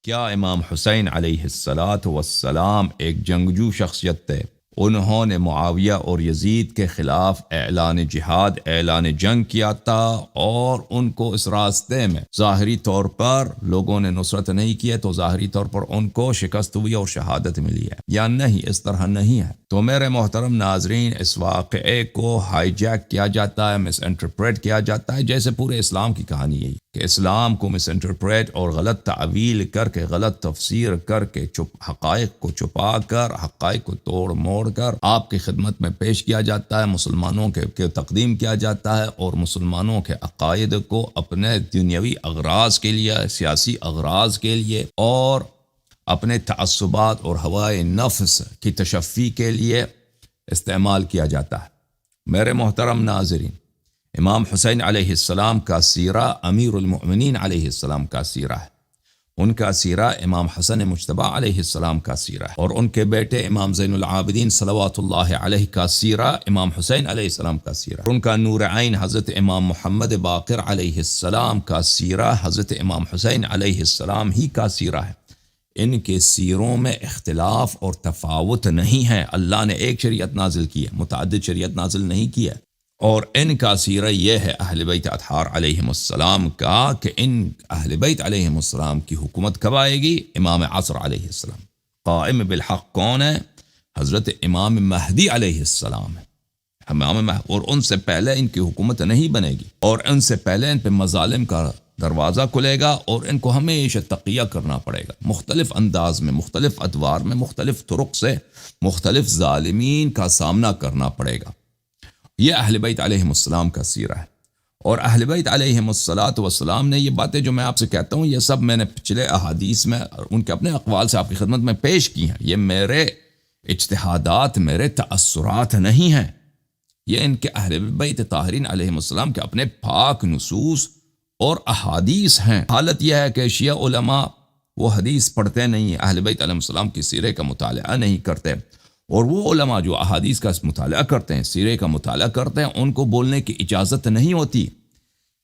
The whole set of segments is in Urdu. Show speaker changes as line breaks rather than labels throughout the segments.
کیا امام حسین علیہ الصلاۃ والسلام ایک جنگجو شخصیت تھے؟ انہوں نے معاویہ اور یزید کے خلاف اعلان جہاد، اعلان جنگ کیا تھا، اور ان کو اس راستے میں ظاہری طور پر لوگوں نے نصرت نہیں کی ہے، تو ظاہری طور پر ان کو شکست ہوئی اور شہادت ملی ہے، یا نہیں؟ اس طرح نہیں ہے۔ تو میرے محترم ناظرین، اس واقعے کو ہائی جیک کیا جاتا ہے، مس انٹرپریٹ کیا جاتا ہے، جیسے پورے اسلام کی کہانی یہی کہ اسلام کو مس انٹرپریٹ اور غلط تعویل کر کے، غلط تفسیر کر کے، حقائق کو چھپا کر، حقائق کو توڑ موڑ کر آپ کی خدمت میں پیش کیا جاتا ہے، مسلمانوں کے تقدیم کیا جاتا ہے، اور مسلمانوں کے عقائد کو اپنے دنیاوی اغراض کے لیے، سیاسی اغراض کے لیے، اور اپنے تعصبات اور ہوائے نفس کی تشفی کے لیے استعمال کیا جاتا ہے۔ میرے محترم ناظرین، امام حسین علیہ السلام کا سیرہ امیر المؤمنین علیہ السلام کا سیرہ ہے، ان کا سیرہ امام حسن مجتبی علیہ السلام کا سیرہ ہے، اور ان کے بیٹے امام زین العابدین صلوات اللہ علیہ کا سیرہ امام حسین علیہ السلام کا سیرہ، ان کا نور عین حضرت امام محمد باقر علیہ السلام کا سیرہ حضرت امام حسین علیہ السلام ہی کا سیرہ ہے۔ ان کے سیروں میں اختلاف اور تفاوت نہیں ہے۔ اللہ نے ایک شریعت نازل کی ہے، متعدد شریعت نازل نہیں کی ہے، اور ان کا سیرہ یہ ہے اہل بیت اطہار علیہم السلام کا، کہ ان اہل بیت علیہم السلام کی حکومت کب آئے گی؟ امام عصر علیہ السلام۔ قائم بالحق کون ہے؟ حضرت امام مہدی علیہ السلام ہے، اور ان سے پہلے ان کی حکومت نہیں بنے گی، اور ان سے پہلے ان پہ مظالم کا دروازہ کھلے گا، اور ان کو ہمیشہ تقیہ کرنا پڑے گا، مختلف انداز میں، مختلف ادوار میں، مختلف طرق سے مختلف ظالمین کا سامنا کرنا پڑے گا۔ یہ اہل بیت علیہم السلام کا سیرہ ہے، اور اہل بیت علیہم السلام نے یہ باتیں جو میں آپ سے کہتا ہوں، یہ سب میں نے پچھلے احادیث میں ان کے اپنے اقوال سے آپ کی خدمت میں پیش کی ہیں۔ یہ میرے اجتہادات، میرے تأثرات نہیں ہیں، یہ ان کے اہل بیت طاہرین علیہم السلام کے اپنے پاک نصوص اور احادیث ہیں۔ حالت یہ ہے کہ شیعہ علماء وہ حدیث پڑھتے نہیں ہیں، اہل بیت علیہ السلام کی سیرے کا مطالعہ نہیں کرتے، اور وہ علماء جو احادیث کا مطالعہ کرتے ہیں، سیرے کا مطالعہ کرتے ہیں، ان کو بولنے کی اجازت نہیں ہوتی،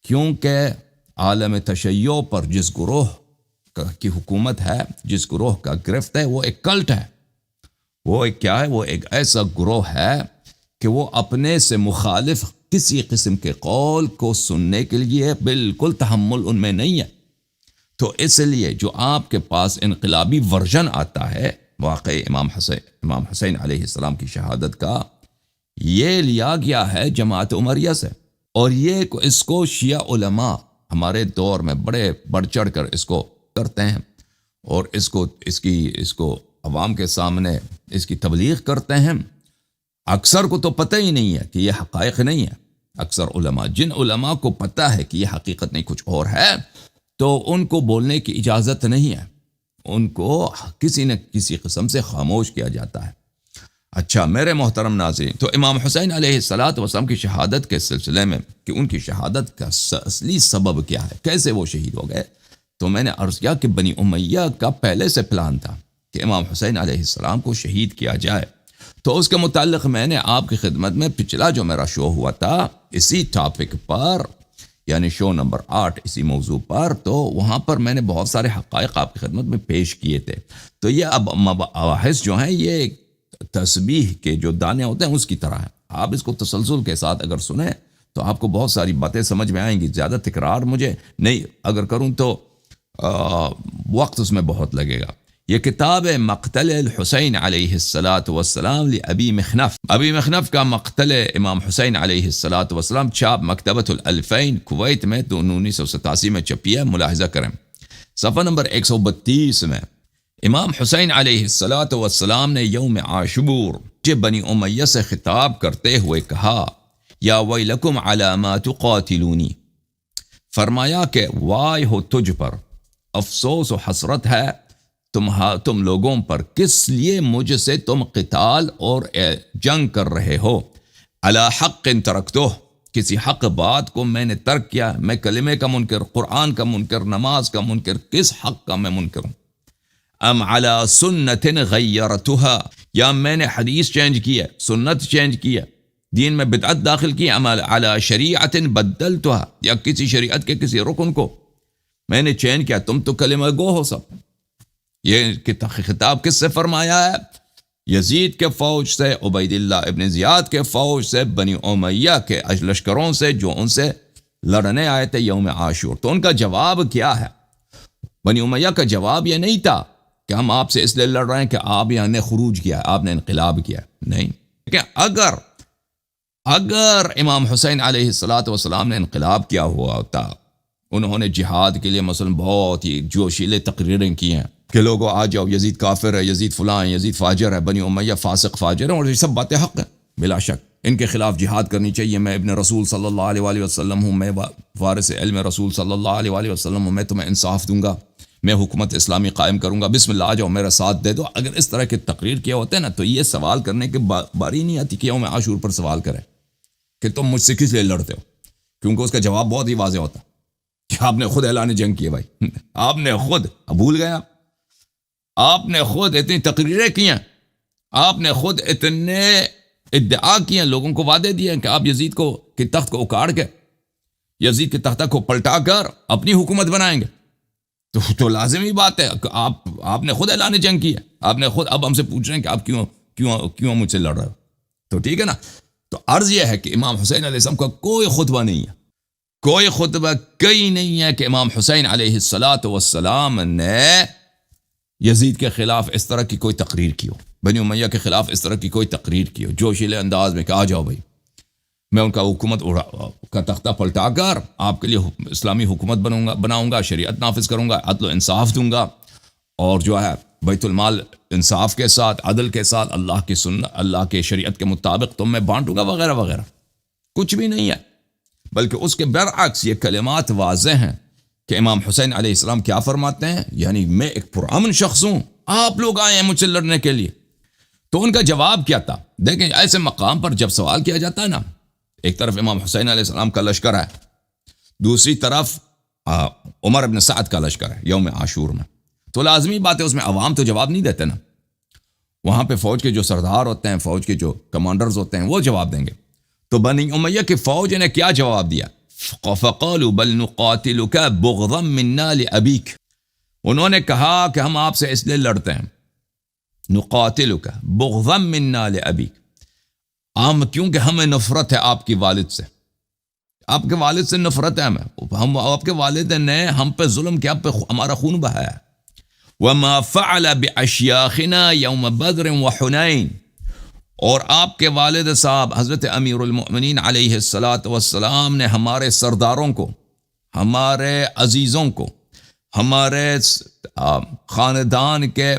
کیونکہ عالم تشیع پر جس گروہ کی حکومت ہے، جس گروہ کا گرفت ہے، وہ ایک کلٹ ہے، وہ ایک کیا ہے؟ وہ ایک ایسا گروہ ہے کہ وہ اپنے سے مخالف کسی قسم کے قول کو سننے کے لیے بالکل تحمل ان میں نہیں ہے۔ تو اس لیے جو آپ کے پاس انقلابی ورژن آتا ہے واقعی امام حسین علیہ السلام کی شہادت کا، یہ لیا گیا ہے جماعت عمریہ سے، اور اس کو شیعہ علماء ہمارے دور میں بڑے بڑھ چڑھ کر اس کو کرتے ہیں، اور اس کو عوام کے سامنے اس کی تبلیغ کرتے ہیں۔ اکثر کو تو پتہ ہی نہیں ہے کہ یہ حقائق نہیں ہے۔ اکثر علماء، جن علماء کو پتہ ہے کہ یہ حقیقت نہیں کچھ اور ہے، تو ان کو بولنے کی اجازت نہیں ہے، ان کو کسی نہ کسی قسم سے خاموش کیا جاتا ہے۔ اچھا میرے محترم ناظرین، تو امام حسین علیہ السلام کی شہادت کے سلسلے میں کہ ان کی شہادت کا اصلی سبب کیا ہے، کیسے وہ شہید ہو گئے، تو میں نے عرض کیا کہ بنی امیہ کا پہلے سے پلان تھا کہ امام حسین علیہ السلام کو شہید کیا جائے۔ تو اس کے متعلق میں نے آپ کی خدمت میں پچھلا جو میرا شو ہوا تھا اسی ٹاپک پر، یعنی شو نمبر 8 اسی موضوع پر، تو وہاں پر میں نے بہت سارے حقائق آپ کی خدمت میں پیش کیے تھے۔ تو یہ اب مباحث جو ہیں یہ تسبیح کے جو دانے ہوتے ہیں اس کی طرح ہے، آپ اس کو تسلسل کے ساتھ اگر سنیں تو آپ کو بہت ساری باتیں سمجھ میں آئیں گی۔ زیادہ تکرار مجھے نہیں اگر کروں تو وقت اس میں بہت لگے گا۔ یہ کتاب مقتل الحسین علیہ السلام لابی مخنف، ابی مخنف کا مقتل امام حسین علیہ السلام، چھاپ مکتبۃ الالفین کویت میں 1987 میں چھپی ہے، ملاحظہ کریں صفحہ نمبر 132 میں۔ امام حسین علیہ السلام نے یوم عاشور بنی امیہ سے خطاب کرتے ہوئے کہا، یا ویلکم علی ما تقاتلونی، فرمایا کہ وائے ہو تجھ پر، افسوس و حسرت ہے تم لوگوں پر، کس لیے مجھ سے تم قتال اور جنگ کر رہے ہو، علی حق ترکتہ، کسی حق بات کو میں نے ترک کیا، میں کلمے کا منکر، قرآن کا منکر، نماز کا منکر، کس حق کا میں منکر ہوں، ام علی سنت غیرتها، یا میں نے حدیث چینج کی ہے، سنت چینج کی ہے، دین میں بدعت داخل کی، ام علی شریعت بدلتها، یا کسی شریعت کے کسی رکن کو میں نے چینج کیا، تم تو کلمہ گو ہو سب، یہ خطاب کس سے فرمایا ہے؟ یزید کے فوج سے، عبید اللہ ابن زیاد کے فوج سے، بنی امیہ کے لشکروں سے جو ان سے لڑنے آئے تھے یوم عاشور۔ تو ان کا جواب کیا ہے؟ بنی امیہ کا جواب یہ نہیں تھا کہ ہم آپ سے اس لیے لڑ رہے ہیں کہ آپ یہاں نے خروج کیا ہے، آپ نے انقلاب کیا ہے، نہیں۔ کہ اگر امام حسین علیہ السلام نے انقلاب کیا ہوا ہوتا، انہوں نے جہاد کے لیے مثلا بہت ہی جوشیلے تقریریں کی ہیں کہ لوگوں آ جاؤ، یزید کافر ہے، یزید فلاں ہے، یزید فاجر ہے، بنی امیہ فاسق فاجر ہے، اور یہ سب باتیں حق ہیں، بلا شک ان کے خلاف جہاد کرنی چاہیے، میں ابن رسول صلی اللہ علیہ وآلہ وسلم ہوں، میں وارث علم رسول صلی اللہ علیہ وآلہ وسلم ہوں، میں تمہیں انصاف دوں گا، میں حکومت اسلامی قائم کروں گا، بسم اللہ آ جاؤ میرا ساتھ دے دو۔ اگر اس طرح کے تقریر کیا ہوتے ہیں نا، تو یہ سوال کرنے کے باری نہیں آتی کہ یوم عاشور پر سوال کرے کہ تم مجھ سے کس لیے لڑتے ہو، کیونکہ اس کا جواب بہت ہی واضح ہوتا کہ آپ نے خود اعلان جنگ کیا بھائی، آپ نے خود بھول گیا، آپ نے خود اتنی تقریریں کی ہیں، آپ نے خود اتنے ادعا کیے ہیں، لوگوں کو وعدے دیے ہیں کہ آپ یزید کو کے تخت کو اکاڑ کے، یزید کے تختہ کو پلٹا کر اپنی حکومت بنائیں گے۔ تو لازمی بات ہے کہ آپ نے خود اعلان جنگ کی ہے، آپ نے خود اب ہم سے پوچھ رہے ہیں کہ آپ کیوں مجھ سے لڑ رہے ہو؟ تو ٹھیک ہے نا۔ تو عرض یہ ہے کہ امام حسین علیہ السلام کا کوئی خطبہ نہیں ہے، کوئی خطبہ کئی نہیں ہے کہ امام حسین علیہ السلام نے یزید کے خلاف اس طرح کی کوئی تقریر کی ہو، بنی امیہ کے خلاف اس طرح کی کوئی تقریر کی ہو جوشیلے انداز میں کہ آ جاؤ بھائی، میں ان کا حکومت کا تختہ پلٹا کر آپ کے لیے اسلامی حکومت بناؤں گا، شریعت نافذ کروں گا، عدل و انصاف دوں گا، اور جو ہے بیت المال انصاف کے ساتھ، عدل کے ساتھ، اللہ کی سنت، اللہ کے شریعت کے مطابق تم میں بانٹوں گا، وغیرہ وغیرہ۔ کچھ بھی نہیں ہے، بلکہ اس کے برعکس یہ کلمات واضح ہیں کہ امام حسین علیہ السلام کیا فرماتے ہیں، یعنی میں ایک پرامن شخص ہوں، آپ لوگ آئے ہیں مجھ سے لڑنے کے لیے۔ تو ان کا جواب کیا تھا؟ دیکھیں، ایسے مقام پر جب سوال کیا جاتا ہے نا، ایک طرف امام حسین علیہ السلام کا لشکر ہے، دوسری طرف عمر بن سعد کا لشکر ہے یوم عاشور میں، تو لازمی بات ہے اس میں عوام تو جواب نہیں دیتے نا، وہاں پہ فوج کے جو سردار ہوتے ہیں، فوج کے جو کمانڈرز ہوتے ہیں، وہ جواب دیں گے۔ تو بنی امیہ کی فوج نے کیا جواب دیا؟ فَقَالُوا بَلْ نُقَاتِلُكَ بُغْضًا مِنَّا لِأَبِيكَ، انہوں نے کہا کہ ہم آپ سے اس لیے لڑتے ہیں، نُقَاتِلُكَ بُغْضًا مِنَّا لِأَبِيكَ، کیونکہ ہمیں نفرت ہے آپ کی والد سے، آپ کے والد سے نفرت ہے ہم آپ کے والد نے ہم پہ ظلم کیا، ہمارا خون بہایا ہے۔ وَمَا فَعَلَ بِأَشْيَاخِنَا يَوْمَ بَدْرٍ وَحُنَيْنٍ، اور آپ کے والد صاحب حضرت امیر المؤمنین علیہ السلام نے ہمارے سرداروں کو، ہمارے عزیزوں کو، ہمارے خاندان کے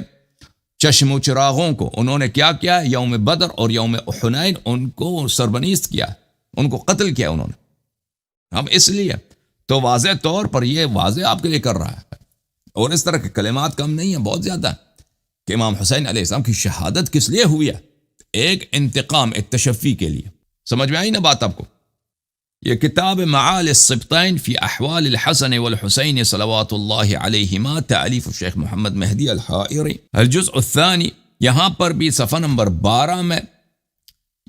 چشم و چراغوں کو انہوں نے کیا کیا؟ یوم بدر اور یوم حنین ان کو سربنیست کیا، ان کو قتل کیا انہوں نے۔ ہم اس لیے تو واضح طور پر یہ واضح آپ کے لیے کر رہا ہے، اور اس طرح کے کلمات کم نہیں ہیں، بہت زیادہ ہیں، کہ امام حسین علیہ السلام کی شہادت کس لیے ہوئی ہے؟ ایک انتقام، ایک تشفی کے لیے۔ سمجھ میں آئی نا بات آپ کو؟ یہ کتاب معالی السبطین فی احوال الحسن والحسین صلوات اللہ علیہما، تالیف الشیخ محمد مہدی الحائری، الجزء الثانی، یہاں پر بھی صفحہ نمبر 12 میں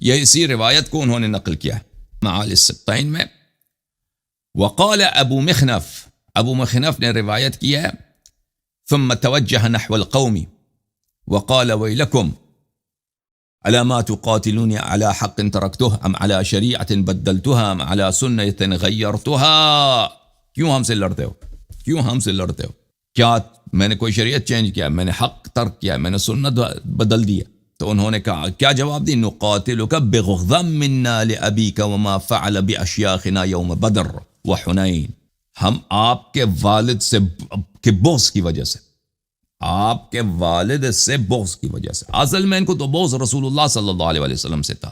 یہ اسی روایت کو انہوں نے نقل کیا ہے، معالی السبطین میں۔ وقال ابو مخنف نے روایت کی ہے، ثم توجہ نحو القوم وقال ویلکم على ما تقاتلون على حق تركته ام على شریعت بدلتها ام على سنت غیرتها، کیوں ہم سے لڑتے ہو؟ کیا میں نے کوئی شریعت چینج کیا، میں نے حق ترک کیا، میں نے سنت بدل دی؟ تو انہوں نے کہا، کیا جواب دی؟ نقاتلك بغضا منا لأبيك وما فعل بأشياخنا يوم بدر وحنین، ہم آپ کے والد سے کے بغض کی وجہ سے، آپ کے والد سے بغض کی وجہ سے، اصل میں ان کو تو بغض رسول اللہ صلی اللہ علیہ وسلم سے تھا،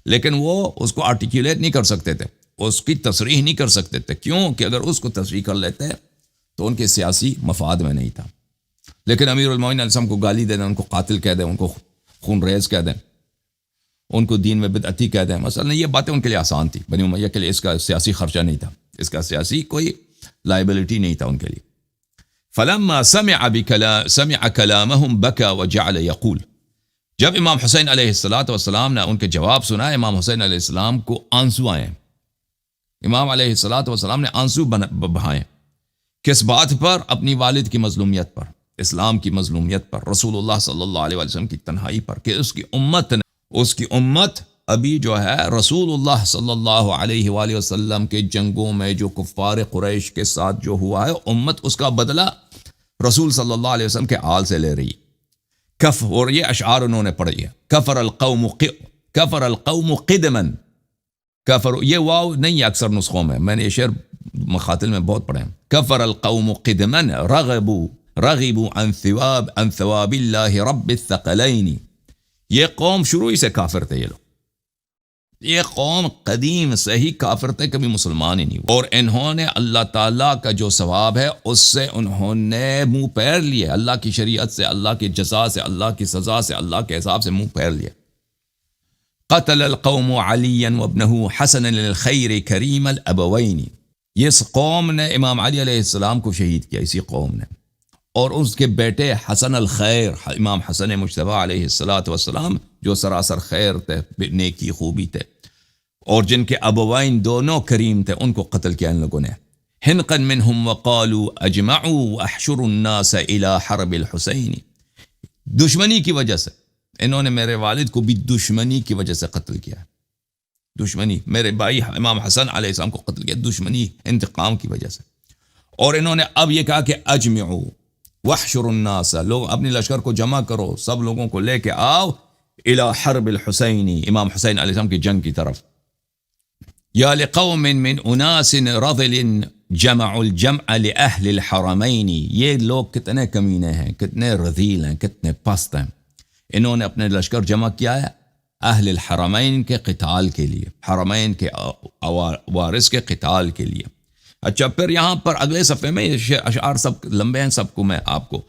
لیکن وہ اس کو آرٹیکولیٹ نہیں کر سکتے تھے، اس کی تصریح نہیں کر سکتے تھے، کیوں کہ اگر اس کو تصریح کر لیتے تو ان کے سیاسی مفاد میں نہیں تھا۔ لیکن امیر المومنین علیہ السلام کو گالی دے دیں، ان کو قاتل کہہ دیں، ان کو خون ریز کہہ دیں، ان کو دین میں بدعتی کہہ دیں، مثلا یہ باتیں ان کے لیے آسان تھی، بنی امیہ کے لیے اس کا سیاسی خرچہ نہیں تھا، اس کا سیاسی کوئی لائبلٹی نہیں تھا ان کے لیے۔ فلما سمع كلامهم بكى وجعل يقول، جب امام حسین علیہ السلام نے ان کے جواب سنا، امام حسین علیہ السلام کو آنسو آئے، امام علیہ السلام نے آنسو بہائے، کس بات پر؟ اپنی والد کی مظلومیت پر، اسلام کی مظلومیت پر، رسول اللہ صلی اللہ علیہ وسلم کی تنہائی پر، کہ اس کی امت ابھی جو ہے رسول اللہ صلی اللہ علیہ وآلہ وسلم کے جنگوں میں جو کفار قریش کے ساتھ جو ہوا ہے، امت اس کا بدلہ رسول صلی اللہ علیہ وسلم کے آل سے لے رہی ہے۔ اور یہ اشعار انہوں نے پڑھی ہے، کفر القوم قدما، کفر یہ واو نہیں ہے اکثر نسخوں میں نے یہ شعر مخاطل میں بہت پڑھے ہیں، کفر القوم قدما رغبوا عن ثواب اللہ رب الثقلین۔ یہ قوم شروع ہی سے کافر تھے، یہ قوم قدیم سے ہی کافر تھے، کبھی مسلمان ہی نہیں ہوئے، اور انہوں نے اللہ تعالیٰ کا جو ثواب ہے اس سے انہوں نے منہ پھیر لیے، اللہ کی شریعت سے، اللہ کی جزا سے، اللہ کی سزا سے، اللہ کے حساب سے منہ پھیر لیے۔ قتل القوم علیا وابنہ حسن للخیر کریم الابوین، اس قوم نے امام علی علیہ السلام کو شہید کیا، اسی قوم نے، اور اس کے بیٹے حسن الخیر، امام حسن مجتبی علیہ السلام، جو سراسر خیر تھے، نیکی خوبی تھے، اور جن کے ابوین دونوں کریم تھے، ان کو قتل کیا ان لوگوں نے۔ حنقا منہم وقالوا اجمعوا واحشروا الناس الى حرب الحسین، دشمنی کی وجہ سے انہوں نے میرے والد کو بھی دشمنی کی وجہ سے قتل کیا، دشمنی، میرے بھائی امام حسن علیہ السلام کو قتل کیا دشمنی، انتقام کی وجہ سے۔ اور انہوں نے اب یہ کہا کہ اجمعوا واحشروا الناس، لوگ اپنی لشکر کو جمع کرو، سب لوگوں کو لے کے آؤ، الى حرب الحسین، امام حسین علیہ السلام کی جنگ کی طرف۔ یا لقوم من اناس رذل جمعوا الجمع لأہل الحرمین، یہ لوگ کتنے کمینے ہیں، کتنے رذیل ہیں، کتنے پست ہیں، انہوں نے اپنے لشکر جمع کیا ہے اہل الحرمین کے قتال کے لیے، حرمین کے وارث کے قتال کے لیے۔ اچھا، پھر یہاں پر اگلے صفحے میں یہ اشعار سب لمبے ہیں، سب کو میں آپ کو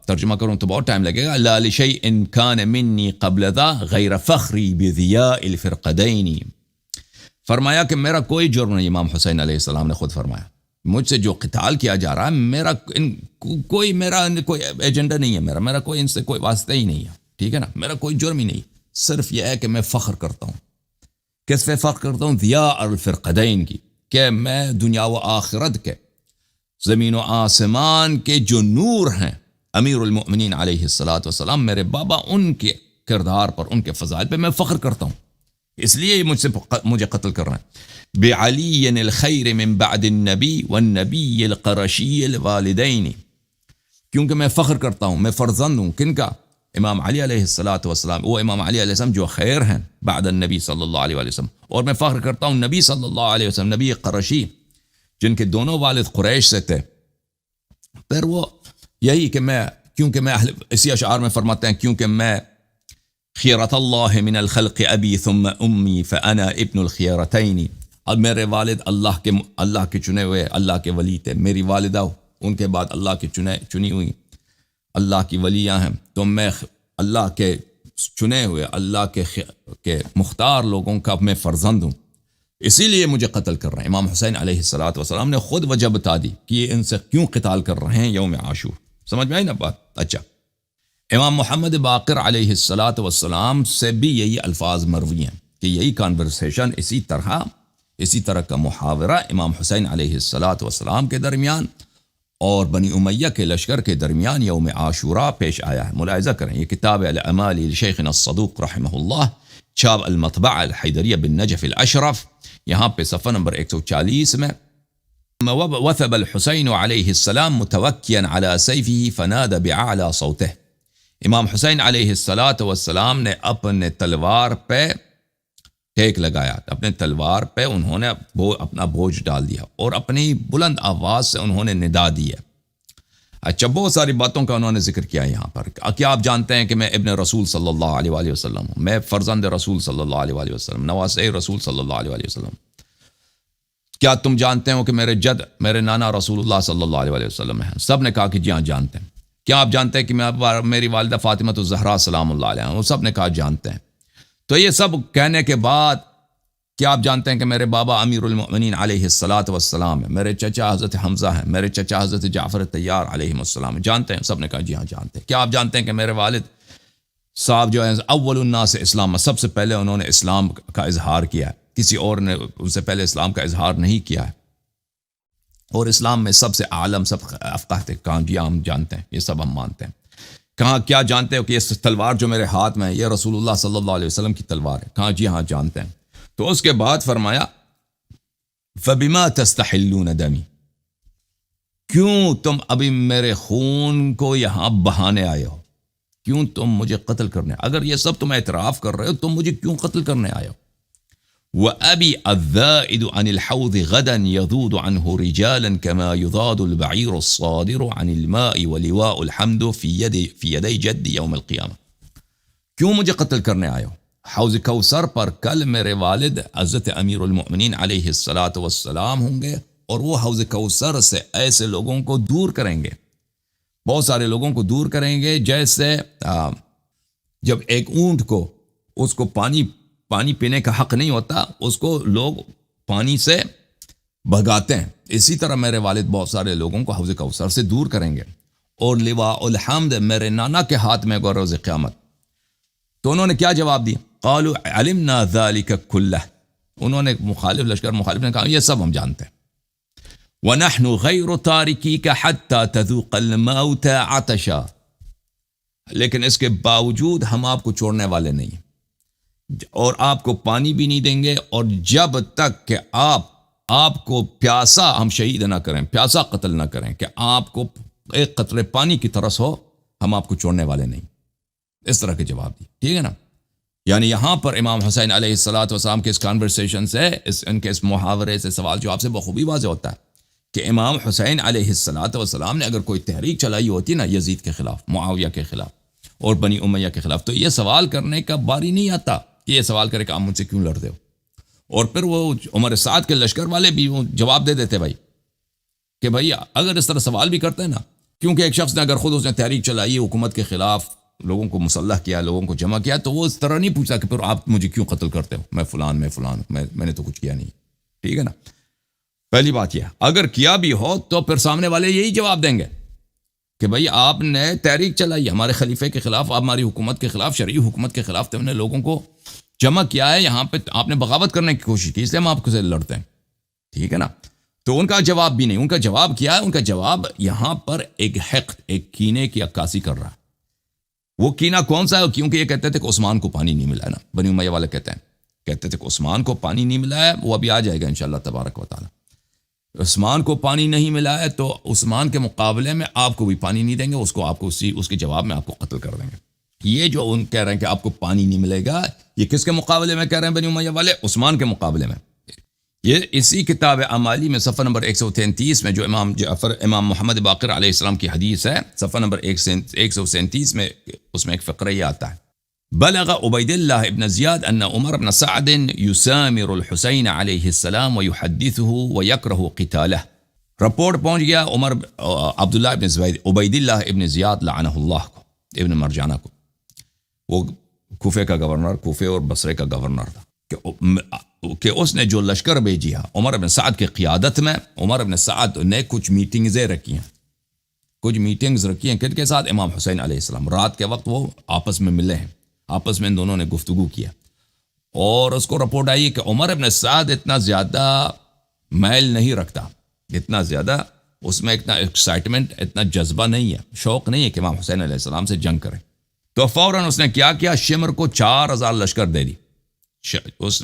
ترجمہ کروں تو بہت ٹائم لگے گا۔ لا لشیء کان منی قبل ذا غیر فخری بضیاء الفرقدین، فرمایا کہ میرا کوئی جرم نہیں، امام حسین علیہ السلام نے خود فرمایا، مجھ سے جو قتال کیا جا رہا ہے، میرا کوئی ایجنڈا نہیں ہے، میرا کوئی ان سے کوئی واسطہ ہی نہیں ہے، ٹھیک ہے نا، میرا کوئی جرم ہی نہیں، صرف یہ ہے کہ میں فخر کرتا ہوں۔ کس پہ فخر کرتا ہوں؟ ضیاء الفرقدین کی، کہ میں دنیا و آخرت کے، زمین و آسمان کے جو نور ہیں، امیر المؤمنین علیہ السلام، میرے بابا، ان کے کردار پر، ان کے فضائل پہ میں فخر کرتا ہوں، اس لیے مجھے قتل کر رہے ہیں۔ بعلی الخیر من بعد النبی والنبی القرشی الوالدین، کیونکہ میں فخر کرتا ہوں، میں فرزند ہوں کن کا؟ امام علی علیہ السلام، وہ امام علی علیہ السلام جو خیر ہیں بعد النبی صلی اللہ علیہ وسلم، اور میں فخر کرتا ہوں نبی صلی اللہ علیہ وسلم، نبی قرشی، جن کے دونوں والد قریش سے تھے۔ پھر وہ یہی کہ کیونکہ میں اسی اشعار میں فرماتے ہیں، کیونکہ میں خیرت اللہ من الخلق ابی ثم امی فانا ابن الخیرتین، اب میرے والد اللہ کے چنے ہوئے، اللہ کے ولی تھے، میری والدہ ان کے بعد اللہ کی چنی ہوئی اللہ کی ولیاں ہیں، تو میں اللہ کے چنے ہوئے، اللہ کے مختار لوگوں کا میں فرزند ہوں، اسی لیے مجھے قتل کر رہے ہیں۔ امام حسین علیہ السلام نے خود وجہ بتا دی کہ یہ ان سے کیوں قتال کر رہے ہیں یوم عاشور، سمجھ میں آئی نا بات؟ اچھا، امام محمد باقر علیہ السلام سے بھی یہی الفاظ مروی ہیں کہ یہی کانورسیشن، اسی طرح کا محاورہ امام حسین علیہ السلام کے درمیان اور بنی امیہ کے لشکر کے درمیان یوم عاشوراء پیش آیا ہے۔ ملاحظہ کریں، یہ کتاب الاعمال لشیخنا الصدوق رحمہ اللہ، چھاپ المطبعہ الحیدریہ بالنجف الاشرف، یہاں پہ صفحہ نمبر 140 میں، وثب الحسین علیہ السلام متوکیا علی سیفہ فنادى بأعلی صوتہ، امام حسین علیہ السلام نے اپنے تلوار پہ ٹیک لگایا، اپنے تلوار پہ انہوں نے اپنا بوجھ ڈال دیا اور اپنی بلند آواز سے انہوں نے ندا دیا۔ اچھا، بہت ساری باتوں کا انہوں نے ذکر کیا یہاں پر۔ کیا آپ جانتے ہیں کہ میں ابن رسول صلی اللہ علیہ وآلہ وسلم ہوں، میں فرزند رسول صلی اللہ علیہ وآلہ وسلم، نواسے رسول صلی اللہ علیہ وآلہ وسلم۔ کیا تم جانتے ہو کہ میرے نانا رسول اللہ صلی اللہ علیہ وآلہ وسلم ہیں؟ سب نے کہا کہ جی ہاں جانتے ہیں۔ کیا آپ جانتے ہیں کہ میری والدہ فاطمہ الزہرا سلام اللہ علیہ ہیں؟ وہ سب نے کہا جانتے ہیں۔ تو یہ سب کہنے کے بعد کیا آپ جانتے ہیں کہ میرے بابا امیر المؤمنین علیہ السلام ہیں، میرے چچا حضرت حمزہ ہیں، میرے چچا حضرت جعفر طیار علیہ السلام ہیں؟ جانتے ہیں؟ سب نے کہا جی ہاں جانتے ہیں۔ کیا آپ جانتے ہیں کہ میرے والد صاحب جو ہیں اول الناس اسلام، سب سے پہلے انہوں نے اسلام کا اظہار کیا ہے، کسی اور نے ان سے پہلے اسلام کا اظہار نہیں کیا ہے؟ اور اسلام میں سب سے عالم سب افقہ تھے، کہاں جی ہم جانتے ہیں، یہ سب ہم مانتے ہیں. کہاں کیا جانتے ہو کہ یہ تلوار جو میرے ہاتھ میں ہے یہ رسول اللہ صلی اللہ علیہ وسلم کی تلوار ہے؟ کہاں جی ہاں جانتے ہیں. تو اس کے بعد فرمایا فَبِمَا تَسْتَحِلُّونَ دَمِي، کیوں تم ابھی میرے خون کو یہاں بہانے آئے ہو، کیوں تم مجھے قتل کرنے، اگر یہ سب تم اعتراف کر رہے ہو تم مجھے کیوں قتل کرنے آئے ہو. وَأَبِي الذَّائِدُ عَنِ الْحَوْضِ غَدًا يَذُودُ عَنْهُ رِجَالًا كَمَا يُذَادُ الْبَعِيرُ الصَّادِرُ عَنِ الْمَاءِ وَلِوَاءُ الْحَمْدُ فِي يَدَيْ جَدِّ يَوْمِ الْقِيَامَةِ. کیوں مجھے قتل کرنے آئے ہو؟ حوض کوثر پر کل میرے والد حضرت امیر المؤمنین علیہ الصلاۃ والسلام ہوں گے، اور وہ حوض کوثر سے ایسے لوگوں کو دور کریں گے، بہت سارے لوگوں کو دور کریں گے، جیسے جب ایک اونٹ کو اس کو پانی پینے کا حق نہیں ہوتا، اس کو لوگ پانی سے بھگاتے ہیں، اسی طرح میرے والد بہت سارے لوگوں کو حوض کوثر سے دور کریں گے. اور لواء الحمد میرے نانا کے ہاتھ میں روز قیامت. تو انہوں نے کیا جواب دیا؟ قالوا علمنا ذلك كله، انہوں نے مخالف نے کہا یہ سب ہم جانتے ہیں. ونحن غیر تارکیک حتی تذوق الموت عطشا، لیکن اس کے باوجود ہم آپ کو چھوڑنے والے نہیں، اور آپ کو پانی بھی نہیں دیں گے، اور جب تک کہ آپ کو پیاسا ہم شہید نہ کریں، پیاسا قتل نہ کریں، کہ آپ کو ایک قطرے پانی کی ترس ہو، ہم آپ کو چھوڑنے والے نہیں. اس طرح کے جواب دی. ٹھیک ہے نا؟ یعنی یہاں پر امام حسین علیہ الصلاۃ والسلام کے اس کانورسیشن سے، ان کے اس محاورے سے، سوال جواب سے بخوبی واضح ہوتا ہے کہ امام حسین علیہ الصلاۃ والسلام نے اگر کوئی تحریک چلائی ہوتی نا یزید کے خلاف، معاویہ کے خلاف اور بنی امیہ کے خلاف، تو یہ سوال کرنے کا باری نہیں آتا کہ یہ سوال کرے کہ آپ مجھ سے کیوں لڑتے ہو. اور پھر وہ عمر سعد کے لشکر والے بھی وہ جواب دے دیتے بھائی کہ بھائی اگر اس طرح سوال بھی کرتے ہیں نا، کیونکہ ایک شخص نے اگر خود اس نے تحریک چلائی حکومت کے خلاف، لوگوں کو مسلح کیا، لوگوں کو جمع کیا، تو وہ اس طرح نہیں پوچھتا کہ پھر آپ مجھے کیوں قتل کرتے ہو، میں فلان میں نے تو کچھ کیا نہیں. ٹھیک ہے نا؟ پہلی بات یہ، اگر کیا بھی ہو تو پھر سامنے والے یہی جواب دیں گے کہ بھئی آپ نے تحریک چلائی ہمارے خلیفے کے خلاف، ہماری حکومت کے خلاف، شرعی حکومت کے خلاف، تو ہم نے لوگوں کو جمع کیا ہے، یہاں پہ آپ نے بغاوت کرنے کی کوشش کی، اس لیے ہم آپ سے لڑتے ہیں. ٹھیک ہے نا؟ تو ان کا جواب بھی نہیں. ان کا جواب کیا ہے؟ ان کا جواب یہاں پر ایک حقد، ایک کینے کی عکاسی کر رہا ہے. وہ کینہ کون سا ہے؟ کیونکہ یہ کہتے تھے کہ عثمان کو پانی نہیں ملا ہے نا، بنی امیہ والے کہتے تھے کہ عثمان کو پانی نہیں ملا ہے. وہ ابھی آ جائے گا انشاءاللہ تبارک و تعالی. عثمان کو پانی نہیں ملا ہے تو عثمان کے مقابلے میں آپ کو بھی پانی نہیں دیں گے، اس کو آپ کو اس کے جواب میں آپ کو قتل کر دیں گے. یہ جو ان کہہ رہے ہیں کہ آپ کو پانی نہیں ملے گا، یہ کس کے مقابلے میں کہہ رہے ہیں بنی امیہ والے؟ عثمان کے مقابلے میں. یہ اسی کتاب اعمالی میں صفحہ نمبر 133 میں جو امام محمد باقر علیہ السلام کی حدیث ہے، صفحہ نمبر 137 میں اس میں ایک فقرہ یہ آتا ہے: بلغ عبید اللہ ابن زیاد ان عمر بن سعد یسامر الحسین علیہ السلام ویحدثه ویکرہ قتالہ. رپورٹ پہنچ گیا عبداللہ ابن زبید، عبید اللہ ابن زیاد لعنہ اللہ کو، ابن مرجانہ کو. وہ کوفے کا گورنر، کوفے اور بصرے کا گورنر تھا، کہ اس نے جو لشکر بھیجیا عمر بن سعد کی قیادت میں. عمر بن سعد نے کچھ میٹنگزیں رکھی ہیں، کچھ میٹنگز رکھی ہیں، کن کے ساتھ؟ امام حسین علیہ السلام. رات کے وقت وہ آپس میں ملے ہیں، آپس میں ان دونوں نے گفتگو کیا، اور اس کو رپورٹ آئی کہ عمر بن سعد اتنا زیادہ میل نہیں رکھتا، اتنا زیادہ اس میں اتنا ایکسائٹمنٹ، اتنا جذبہ نہیں ہے، شوق نہیں ہے کہ امام حسین علیہ السلام سے جنگ کرے. تو فوراً اس نے کیا شمر کو 4000 لشکر دے دی.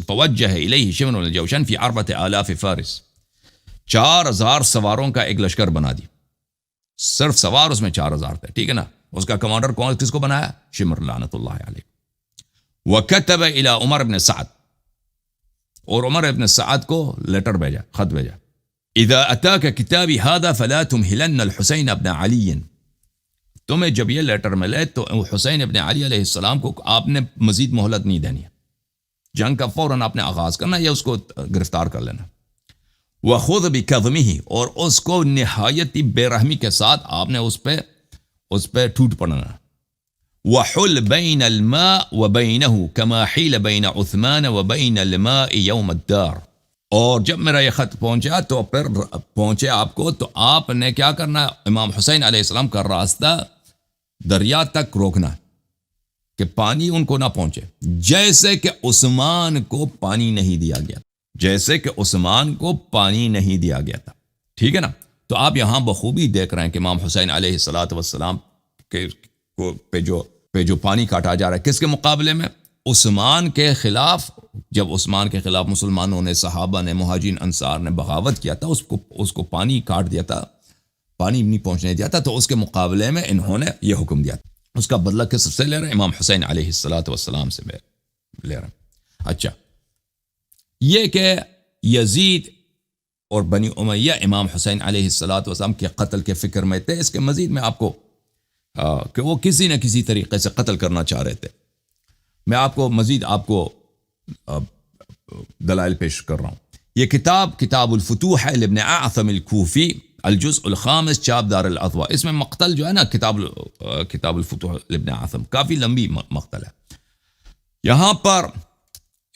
فوجہ الیہ شمر الجوشن فی 4000 فارس، 4000 سواروں کا ایک لشکر بنا دی. صرف سوار اس میں 4000 تھے. ٹھیک ہے نا؟ اس کا کمانڈر کون، کس کو بنایا؟ شمر لعنت اللہ علیہ. وکتب الی عمر بن سعد، اور عمر ابن سعد کو لیٹر بھیجا، خط بھیجا: اذا اتاک کتابی هذا فلا تمهلن الحسین ابن علی. تمہیں جب یہ لیٹر ملے تو حسین ابن علی علیہ السلام کو آپ نے مزید مہلت نہیں دینی ہے، جنگ کا فوراً آپ نے آغاز کرنا یا اس کو گرفتار کر لینا. وَخُذْ بِكَظْمِهِ، اور اس کو نہایت بے رحمی کے ساتھ آپ نے اس پہ ٹوٹ پڑنا. وَحُلْ بَيْنَ الْمَاءِ وَبَيْنَهُ كَمَا حِيلَ بَيْنَ عُثْمَانَ وَبَيْنَ الْمَاءِ يَوْمَ الدَّارِ. اور جب میرا یہ خط پہنچا تو پھر پہنچے آپ کو، تو آپ نے کیا کرنا؟ امام حسین علیہ السلام کا راستہ دریا تک روکنا کہ پانی ان کو نہ پہنچے، جیسے کہ عثمان کو پانی نہیں دیا گیا، جیسے کہ عثمان کو پانی نہیں دیا گیا تھا. ٹھیک ہے نا. تو آپ یہاں بخوبی دیکھ رہے ہیں کہ امام حسین علیہ الصلوۃ والسلام پہ جو پانی کاٹا جا رہا ہے کس کے مقابلے میں؟ عثمان کے خلاف. جب عثمان کے خلاف مسلمانوں نے، صحابہ نے، مہاجرین انصار نے بغاوت کیا تھا، اس کو پانی کاٹ دیا تھا، پانی نہیں پہنچنے دیا تھا، تو اس کے مقابلے میں انہوں نے یہ حکم دیا تھا. اس کا بدلہ کس سے لے رہے ہیں؟ امام حسین علیہ الصلوۃ والسلام سے لے رہے ہیں. اچھا، یہ کہ یزید اور بنی امیہ امام حسین علیہ الصلوۃ والسلام کے قتل کے فکر میں تھے. اس کے مزید میں آپ کو کہ وہ کسی نہ کسی طریقے سے قتل کرنا چاہ رہے تھے. میں آپ کو مزید دلائل پیش کر رہا ہوں. یہ کتاب الفتوح ہے لابن اعثم الکوفی، الجزء الخامس، چاپ دار الاضواء. اس میں مقتل جو ہے نا کتاب الفتوح لابن اعثم، کافی لمبی مقتل ہے. یہاں پر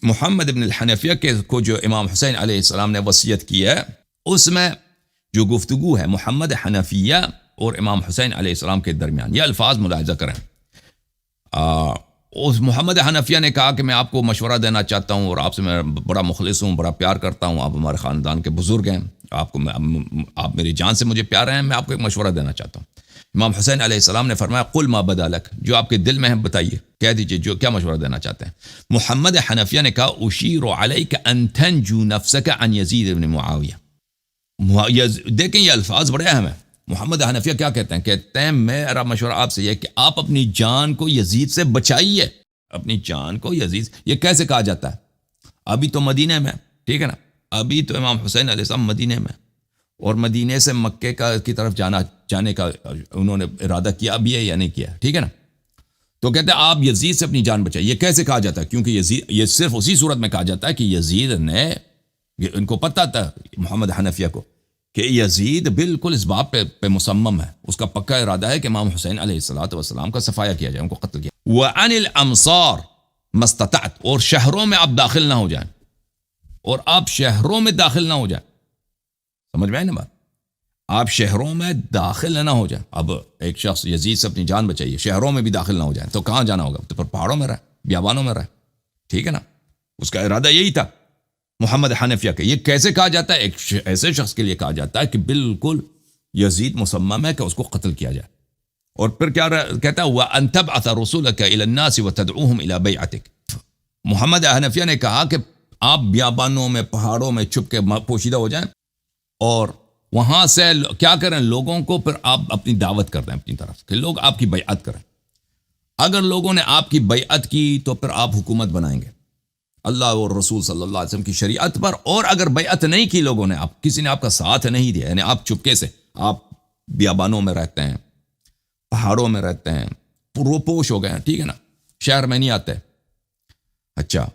محمد ابن الحنفیہ کو جو امام حسین علیہ السلام نے وصیت کی ہے، اس میں جو گفتگو ہے محمد حنفیہ اور امام حسین علیہ السلام کے درمیان، یہ الفاظ ملاحظہ کریں. اس محمد حنفیہ نے کہا کہ میں آپ کو مشورہ دینا چاہتا ہوں اور آپ سے میں بڑا مخلص ہوں، بڑا پیار کرتا ہوں، آپ ہمارے خاندان کے بزرگ ہیں، آپ میری جان سے مجھے پیار ہیں، میں آپ کو ایک مشورہ دینا چاہتا ہوں. امام حسین علیہ السلام نے فرمایا قل ما بدا لک، جو آپ کے دل میں ہے بتائیے، کہہ دیجئے جو کیا مشورہ دینا چاہتے ہیں. محمد حنفیہ نے کہا اشیر علیک ان تنجو نفسک عن یزید بن معاویہ. دیکھیں یہ الفاظ بڑے اہم ہیں. محمد حنفیہ کیا کہتے ہیں میرا مشورہ آپ سے یہ ہے کہ آپ اپنی جان کو یزید سے بچائیے. اپنی جان کو یزید، یہ کیسے کہا جاتا ہے؟ ابھی تو مدینہ میں، ٹھیک ہے نا، ابھی تو امام حسین علیہ السلام مدینہ میں، اور مدینے سے مکے کی طرف جانے کا انہوں نے ارادہ کیا بھی ہے یا نہیں کیا، ٹھیک ہے نا. تو کہتے ہیں آپ یزید سے اپنی جان بچائیے. یہ کیسے کہا جاتا ہے؟ کیونکہ یہ صرف اسی صورت میں کہا جاتا ہے کہ یزید نے، ان کو پتہ تھا محمد حنفیہ کو کہ یزید بالکل اس بات پہ مصمم ہے، اس کا پکا ارادہ ہے کہ امام حسین علیہ الصلوۃ والسلام کا صفایا کیا جائے، ان کو قتل کیا. وعن الامصار ما استطعت، اور شہروں میں آپ داخل نہ ہو جائیں، اور آپ شہروں میں داخل نہ ہو جائیں. سمجھ میں آئی نا بات؟ آپ شہروں میں داخل نہ ہو جائیں. اب ایک شخص یزید سے اپنی جان بچائیے، شہروں میں بھی داخل نہ ہو جائیں، تو کہاں جانا ہوگا؟ تو پھر پہاڑوں میں رہے، بیابانوں میں رہے، ٹھیک ہے نا. اس کا ارادہ یہی تھا محمد حنفیہ کا. یہ کیسے کہا جاتا ہے؟ ایک ایسے شخص کے لیے کہا جاتا ہے کہ بالکل یزید مصمم ہے کہ اس کو قتل کیا جائے. اور پھر کیا کہتا ہے وَأَن تَبْعَثَ رُسُولَكَ إِلَى النَّاسِ وَتَدْعُوهُمْ إِلَى بَيْعَتِكَ. محمد حنفیہ نے کہا کہ آپ بیابانوں میں، پہاڑوں میں چھپ کے پوشیدہ ہو جائیں، اور وہاں سے کیا کریں؟ لوگوں کو پھر آپ اپنی دعوت کر دیں اپنی طرف کہ لوگ آپ کی بیعت کریں. اگر لوگوں نے آپ کی بیعت کی تو پھر آپ حکومت بنائیں گے اللہ اور رسول صلی اللہ علیہ وسلم کی شریعت پر. اور اگر بیعت نہیں کی لوگوں نے، کسی نے آپ کا ساتھ نہیں دیا، یعنی آپ چپکے سے، آپ بیابانوں میں رہتے ہیں، پہاڑوں میں رہتے ہیں، پروپوش ہو گئے ہیں، ٹھیک ہے نا، شہر میں نہیں آتے، اچھا،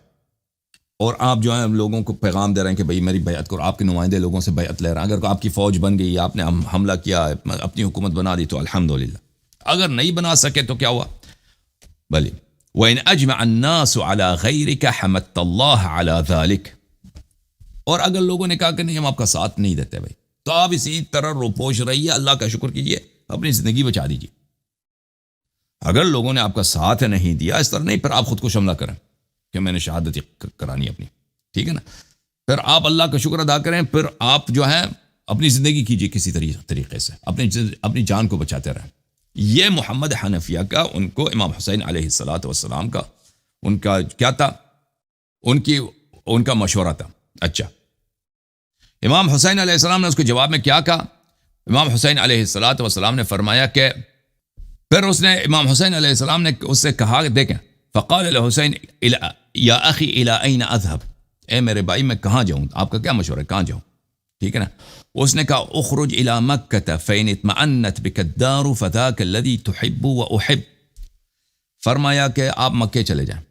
اور آپ جو ہیں لوگوں کو پیغام دے رہے ہیں کہ بھئی میری بیعت کرو، آپ کے نمائندے لوگوں سے بیعت لے رہے ہیں. اگر آپ کی فوج بن گئی، آپ نے حملہ کیا، اپنی حکومت بنا دی تو الحمدللہ. اگر نہیں بنا سکے تو کیا ہوا؟ بلی وَإِنْ أَجْمَعَ النَّاسُ عَلَى غَيْرِكَ حَمَدْتَ اللَّهَ عَلَى ذَلِكَ. اور اگر لوگوں نے کہا کہ نہیں ہم آپ کا ساتھ نہیں دیتے بھائی، تو آپ اسی طرح روپوش رہیے، اللہ کا شکر کیجئے، اپنی زندگی بچا دیجئے. اگر لوگوں نے آپ کا ساتھ نہیں دیا، اس طرح نہیں پھر آپ خود کو حملہ کریں کہ میں نے شہادت کرانی اپنی، ٹھیک ہے نا. پھر آپ اللہ کا شکر ادا کریں، پھر آپ جو ہے اپنی زندگی کیجئے کسی طریقے سے، اپنی جان کو بچاتے رہیں. یہ محمد حنفیہ کا، ان کو امام حسین علیہ الصلوۃ والسلام کا، ان کا کیا تھا؟ ان کا مشورہ تھا. اچھا، امام حسین علیہ السلام نے اس کے جواب میں کیا کہا؟ امام حسین علیہ الصلوۃ والسلام نے فرمایا کہ پھر اس نے، امام حسین علیہ السلام نے اس سے کہا کہ دیکھیں، فقال الحسین یا اخی الی این اذهب، اے میرے بھائی میں کہاں جاؤں؟ آپ کا کیا مشورہ ہے، کہاں جاؤں؟ ٹھیک ہے نا. اس نے کہا اخرج الى مکہ فإن اطمأنت بک الدار فذاک الذی تحب واحب. فرمایا کہ آپ مکے چلے جائیں،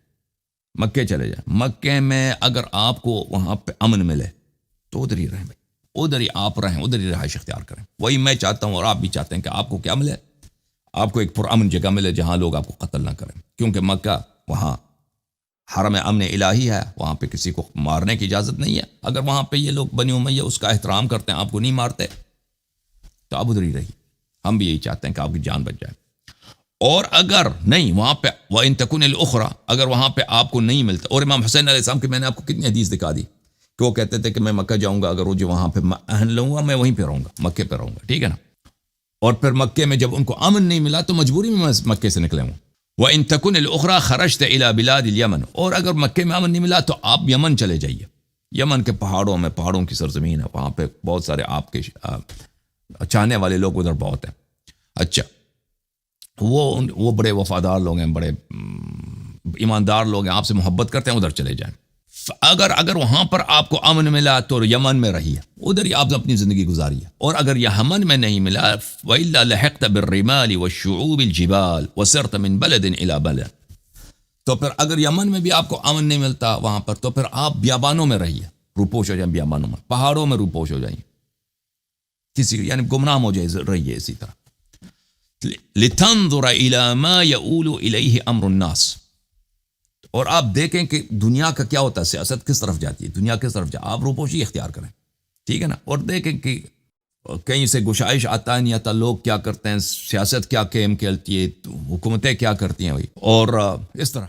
مکے چلے جائیں. مکے میں اگر آپ کو وہاں پہ امن ملے تو ادھر ہی رہیں بھائی، ادھر ہی آپ رہیں، ادھر ہی رہائش اختیار کریں. وہی میں چاہتا ہوں اور آپ بھی چاہتے ہیں کہ آپ کو کیا ملے؟ آپ کو ایک پرامن جگہ ملے جہاں لوگ آپ کو قتل نہ کریں. کیونکہ مکہ وہاں حرم امن الہی ہے، وہاں پہ کسی کو مارنے کی اجازت نہیں ہے. اگر وہاں پہ یہ لوگ بنی امیہ اس کا احترام کرتے ہیں، آپ کو نہیں مارتے، تو آپ ادھر ہی رہیے. ہم بھی یہی چاہتے ہیں کہ آپ کی جان بچ جائے. اور اگر نہیں وہاں پہ وَإِن تَكُنِ الْأُخْرَى، اگر وہاں پہ آپ کو نہیں ملتا، اور امام حسین علیہ السلام کی میں نے آپ کو کتنی حدیث دکھا دی کہ وہ کہتے تھے کہ میں مکہ جاؤں گا، اگر وہ جو وہاں پہ اہن لوں گا میں وہیں پہ رہوں گا، مکے پہ رہوں گا، ٹھیک ہے نا. اور پھر مکے میں جب ان کو امن نہیں ملا تو مجبوری میں مکے سے نکلے ہوں. وَإِن تَكُنِ الْأُخْرَى خَرَجْتَ إِلَى بِلَادِ الْيَمَنِ، اور اگر مکے میں امن نہیں ملا تو آپ یمن چلے جائیے. یمن کے پہاڑوں میں، پہاڑوں کی سرزمین ہے، وہاں پہ بہت سارے آپ کے چاہنے والے لوگ ادھر بہت ہیں. اچھا، وہ بڑے وفادار لوگ ہیں، بڑے ایماندار لوگ ہیں، آپ سے محبت کرتے ہیں، ادھر چلے جائیں. اگر وہاں پر آپ کو امن ملا تو یمن میں رہیے، ادھر ہی آپ اپنی زندگی گزاریے. اور اگر یمن میں نہیں ملا وَإِلَّا لَحِقْتَ بِالرِّمَالِ وَالشُّعُوبِ الْجِبَالِ وَسِرْتَ مِنْ بَلَدٍ إِلَى بَلَدٍ، تو پھر اگر یمن میں بھی آپ کو امن نہیں ملتا وہاں پر، تو پھر آپ بیابانوں میں رہیے، روپوش ہو جائیں، بیابانوں میں، پہاڑوں میں روپوش ہو جائیں، کسی یعنی گمنام ہو جائے، رہیے اسی طرح. لِتَنْظُرَ إِلَى مَا يَؤُولُ إِلَيْهِ أَمْرُ النَّاسِ، اور آپ دیکھیں کہ دنیا کا کیا ہوتا ہے، سیاست کس طرف جاتی ہے، دنیا کس طرف آپ روپوشی اختیار کریں، ٹھیک ہے نا. اور دیکھیں کہ کہیں سے گشائش آتا ہے نہیں آتا، لوگ کیا کرتے ہیں، سیاست کیا کھیل کھیلتی ہے، حکومتیں کیا کرتی ہیں بھائی، اور اس طرح